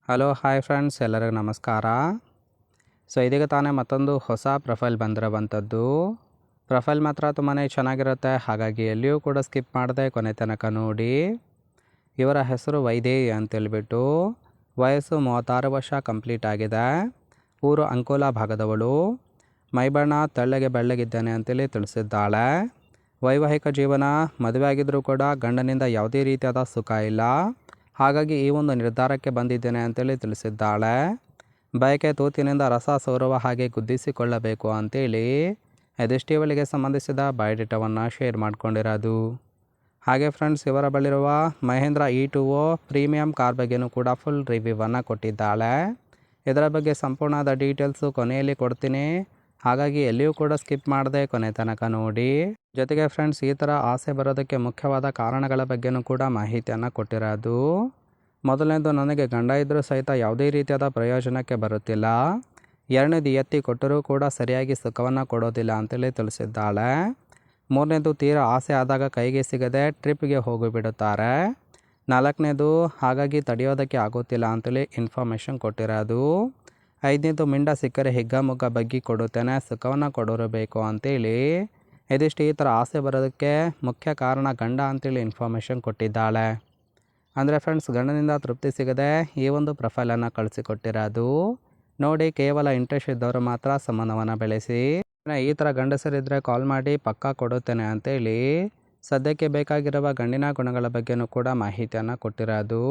Hello hi friends, ಎಲ್ಲರಿಗೂ ನಮಸ್ಕಾರ. ಇದೀಗ ತಾನೇ ಮತ್ತೊಂದು ಹೊಸ ಪ್ರೊಫೈಲ್ ಬಂದಿರೋವಂಥದ್ದು. ಪ್ರೊಫೈಲ್ ಮಾತ್ರ ತುಂಬಾ ಚೆನ್ನಾಗಿರುತ್ತೆ, ಹಾಗಾಗಿ ಎಲ್ಲಿಯೂ ಕೂಡ ಸ್ಕಿಪ್ ಮಾಡದೆ ಕೊನೆ ತನಕ ನೋಡಿ. ಇವರ ಹೆಸರು ವೈದೇಹಿ ಅಂತೇಳ್ಬಿಟ್ಟು, ವಯಸ್ಸು 36 ವರ್ಷ ಕಂಪ್ಲೀಟ್ ಆಗಿದೆ. ಊರು ಅಂಕೋಲಾ ಭಾಗದವಳು. ಮೈಬಣ್ಣ ತೆಳ್ಳಗೆ ಬೆಳ್ಳಗಿದ್ದಾನೆ ಅಂತೇಳಿ ತಿಳಿಸಿದ್ದಾಳೆ. ವೈವಾಹಿಕ ಜೀವನ, ಮದುವೆ ಆಗಿದ್ರೂ ಕೂಡ ಗಂಡನಿಂದ ಯಾವುದೇ ರೀತಿಯಾದ ಸುಖ ಇಲ್ಲ, ಹಾಗಾಗಿ ಈ ಒಂದು ನಿರ್ಧಾರಕ್ಕೆ ಬಂದಿದ್ದೇನೆ ಅಂತೇಳಿ ತಿಳಿಸಿದ್ದಾಳೆ. ಬಯಕೆ ತೂತಿನಿಂದ ರಸ ಸೋರುವ ಹಾಗೆ ಗುದ್ದಿಸಿಕೊಳ್ಳಬೇಕು ಅಂತೇಳಿ ಇದಿಷ್ಟು ಇವಳಿಗೆ ಸಂಬಂಧಿಸಿದ ಬಯೋಡೇಟಾವನ್ನು ಶೇರ್ ಮಾಡಿಕೊಂಡಿರೋದು. ಹಾಗೆ ಫ್ರೆಂಡ್ಸ್, ಇವರ ಬಳಿರುವ ಮಹೇಂದ್ರ E2O ಪ್ರೀಮಿಯಂ ಕಾರ್ ಬಗ್ಗೆಯೂ ಕೂಡ ಫುಲ್ ರಿವ್ಯೂವನ್ನು ಕೊಟ್ಟಿದ್ದಾಳೆ. ಇದರ ಬಗ್ಗೆ ಸಂಪೂರ್ಣವಾದ ಡೀಟೇಲ್ಸು ಕೊನೆಯಲ್ಲಿ ಕೊಡ್ತೀನಿ, ಹಾಗಾಗಿ ಎಲ್ಲಿಯೂ ಕೂಡ ಸ್ಕಿಪ್ ಮಾಡದೆ ಕೊನೆ ತನಕ ನೋಡಿ. ಜೊತೆಗೆ ಫ್ರೆಂಡ್ಸ್, ಈ ಥರ ಆಸೆ ಬರೋದಕ್ಕೆ ಮುಖ್ಯವಾದ ಕಾರಣಗಳ ಬಗ್ಗೆಯೂ ಕೂಡ ಮಾಹಿತಿಯನ್ನು ಕೊಟ್ಟಿರೋದು. ಮೊದಲನೇದು, ನನಗೆ ಗಂಡ ಇದ್ದರೂ ಸಹಿತ ಯಾವುದೇ ರೀತಿಯಾದ ಪ್ರಯೋಜನಕ್ಕೆ ಬರುತ್ತಿಲ್ಲ. ಎರಡನೇದು, ಎತ್ತಿ ಕೊಟ್ಟರೂ ಕೂಡ ಸರಿಯಾಗಿ ಸುಖವನ್ನು ಕೊಡೋದಿಲ್ಲ ಅಂತೇಳಿ ತಿಳಿಸಿದ್ದಾಳೆ. ಮೂರನೇದು, ತೀರಾ ಆಸೆ ಆದಾಗ ಕೈಗೆ ಸಿಗದೆ ಟ್ರಿಪ್ಗೆ ಹೋಗಿಬಿಡುತ್ತಾರೆ. ನಾಲ್ಕನೇದು, ಹಾಗಾಗಿ ತಡೆಯೋದಕ್ಕೆ ಆಗೋತಿಲ್ಲ ಅಂತೇಳಿ ಇನ್ಫಾರ್ಮೇಷನ್ ಕೊಟ್ಟಿರೋದು. ಐದನೇದು, ಮಿಂಡ ಸಿಕ್ಕರೆ ಹಿಗ್ಗಮುಗ್ಗ ಬಗ್ಗಿ ಕೊಡುತ್ತೇನೆ, ಸುಖವನ್ನು ಕೊಡೋರು ಬೇಕು ಅಂತೇಳಿ ಇದಿಷ್ಟು ಈ ಥರ ಆಸೆ ಬರೋದಕ್ಕೆ ಮುಖ್ಯ ಕಾರಣ ಗಂಡ ಅಂತೇಳಿ ಇನ್ಫಾರ್ಮೇಷನ್ ಕೊಟ್ಟಿದ್ದಾಳೆ. ಅಂದರೆ ಫ್ರೆಂಡ್ಸ್, ಗಂಡನಿಂದ ತೃಪ್ತಿ ಸಿಗದೆ ಈ ಒಂದು ಪ್ರೊಫೈಲನ್ನು ಕಳಿಸಿಕೊಟ್ಟಿರೋದು. ನೋಡಿ, ಕೇವಲ ಇಂಟ್ರೆಸ್ಟ್ ಇದ್ದವರು ಮಾತ್ರ ಸಂಬಂಧವನ್ನು ಬೆಳೆಸಿ. ಈ ಥರ ಗಂಡಸರಿದ್ದರೆ ಕಾಲ್ ಮಾಡಿ ಪಕ್ಕಾ ಕೊಡುತ್ತೇನೆ ಅಂತೇಳಿ ಸದ್ಯಕ್ಕೆ ಬೇಕಾಗಿರುವ ಗಂಡಿನ ಗುಣಗಳ ಬಗ್ಗೆಯೂ ಕೂಡ ಮಾಹಿತಿಯನ್ನು ಕೊಟ್ಟಿರೋದು.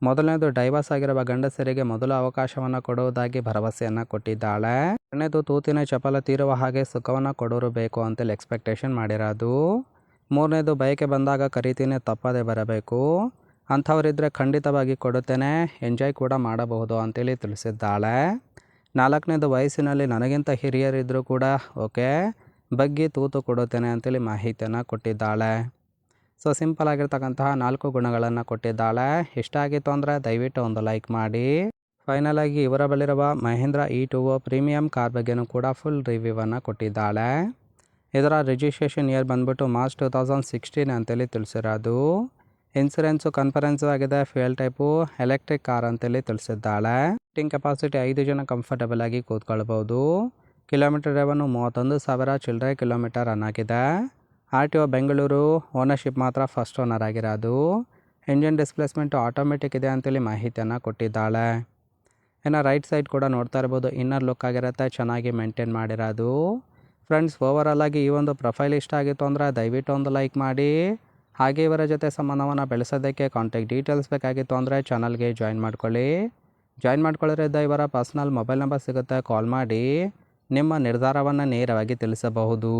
ಮೊದಲನೇದು, ಡೈವರ್ಸ್ ಆಗಿರುವ ಗಂಡಸರಿಗೆ ಮೊದಲು ಅವಕಾಶವನ್ನು ಕೊಡುವುದಾಗಿ ಭರವಸೆಯನ್ನು ಕೊಟ್ಟಿದ್ದಾಳೆ. ಎರಡನೇದು, ತೂತಿನ ಚಪಲ ತೀರುವ ಹಾಗೆ ಸುಖವನ್ನು ಕೊಡೋರು ಬೇಕು ಅಂತೇಳಿ ಎಕ್ಸ್ಪೆಕ್ಟೇಷನ್ ಮಾಡಿರೋದು. ಮೂರನೇದು, ಬಯಕೆ ಬಂದಾಗ ಕರಿತೀನಿ, ತಪ್ಪದೆ ಬರಬೇಕು, ಅಂಥವರಿದ್ದರೆ ಖಂಡಿತವಾಗಿ ಕೊಡುತ್ತೇನೆ, ಎಂಜಾಯ್ ಕೂಡ ಮಾಡಬಹುದು ಅಂತೇಳಿ ತಿಳಿಸಿದ್ದಾಳೆ. ನಾಲ್ಕನೇದು, ವಯಸ್ಸಿನಲ್ಲಿ ನನಗಿಂತ ಹಿರಿಯರಿದ್ದರೂ ಕೂಡ ಓಕೆ, ಬಗ್ಗಿ ತೂತು ಕೊಡುತ್ತೇನೆ ಅಂತೇಳಿ ಮಾಹಿತಿಯನ್ನು ಕೊಟ್ಟಿದ್ದಾಳೆ. ಸಿಂಪಲ್ ಆಗಿರ್ತಕ್ಕಂತಹ 4 ಗುಣಗಳನ್ನು ಕೊಟ್ಟಿದ್ದಾಳೆ. ಇಷ್ಟ ಆಗಿತ್ತು ಅಂದರೆ ದಯವಿಟ್ಟು ಒಂದು ಲೈಕ್ ಮಾಡಿ. ಫೈನಲ್ ಆಗಿ ಇವರ ಬಳಿರುವ ಮಹೇಂದ್ರ E2O ಪ್ರೀಮಿಯಂ ಕಾರ್ ಬಗ್ಗೆಯೂ ಕೂಡ ಫುಲ್ ರಿವ್ಯೂವನ್ನು ಕೊಟ್ಟಿದ್ದಾಳೆ. ಇದರ ರಿಜಿಸ್ಟ್ರೇಷನ್ ಇಯರ್ ಬಂದ್ಬಿಟ್ಟು ಮಾರ್ಚ್ 2016 ಅಂತೇಳಿ ತಿಳಿಸಿರೋದು. ಇನ್ಸೂರೆನ್ಸು ಕನ್ಫರೆನ್ಸು ಆಗಿದೆ. ಫ್ಯೂಯಲ್ ಟೈಪು ಎಲೆಕ್ಟ್ರಿಕ್ ಕಾರ್ ಅಂತೇಳಿ ತಿಳಿಸಿದ್ದಾಳೆ. ಸೀಟಿಂಗ್ ಕೆಪಾಸಿಟಿ 5 ಜನ ಕಂಫರ್ಟಬಲ್ ಆಗಿ ಕೂತ್ಕೊಳ್ಬೋದು. ಕಿಲೋಮೀಟರ್ ರೆವೆನ್ಯೂ 31,000 ಚಿಲ್ಲರೆ ಕಿಲೋಮೀಟರ್ ರನ್ ಆಗಿದೆ. RTO ಬೆಂಗಳೂರು. ಓನರ್ಶಿಪ್ ಮಾತ್ರ ಫಸ್ಟ್ ಓನರ್ ಆಗಿರೋದು. ಇಂಜಿನ್ ಡಿಸ್ಪ್ಲೇಸ್ಮೆಂಟು ಆಟೋಮೆಟಿಕ್ ಇದೆ ಅಂತೇಳಿ ಮಾಹಿತಿಯನ್ನು ಕೊಟ್ಟಿದ್ದಾಳೆ. ಇನ್ನು ರೈಟ್ ಸೈಡ್ ಕೂಡ ನೋಡ್ತಾ ಇರ್ಬೋದು, ಇನ್ನರ್ ಲುಕ್ ಆಗಿರುತ್ತೆ, ಚೆನ್ನಾಗಿ ಮೇಂಟೈನ್ ಮಾಡಿರೋದು. ಫ್ರೆಂಡ್ಸ್, ಓವರಾಲ್ ಆಗಿ ಈ ಒಂದು ಪ್ರೊಫೈಲ್ ಇಷ್ಟ ಆಗಿತ್ತು ಅಂದರೆ ದಯವಿಟ್ಟು ಒಂದು ಲೈಕ್ ಮಾಡಿ. ಹಾಗೆ ಇವರ ಜೊತೆ ಸಂಬಂಧವನ್ನು ಬೆಳೆಸೋದಕ್ಕೆ ಕಾಂಟ್ಯಾಕ್ಟ್ ಡೀಟೇಲ್ಸ್ ಬೇಕಾಗಿತ್ತು ಅಂದರೆ ಚಾನಲ್ಗೆ ಜಾಯಿನ್ ಮಾಡ್ಕೊಳ್ಳಿ. ಜಾಯಿನ್ ಮಾಡ್ಕೊಳ್ಳೋದ್ರಿಂದ ಇವರ ಪರ್ಸ್ನಲ್ ಮೊಬೈಲ್ ನಂಬರ್ ಸಿಗುತ್ತೆ, ಕಾಲ್ ಮಾಡಿ ನಿಮ್ಮ ನಿರ್ಧಾರವನ್ನು ನೇರವಾಗಿ ತಿಳಿಸಬಹುದು.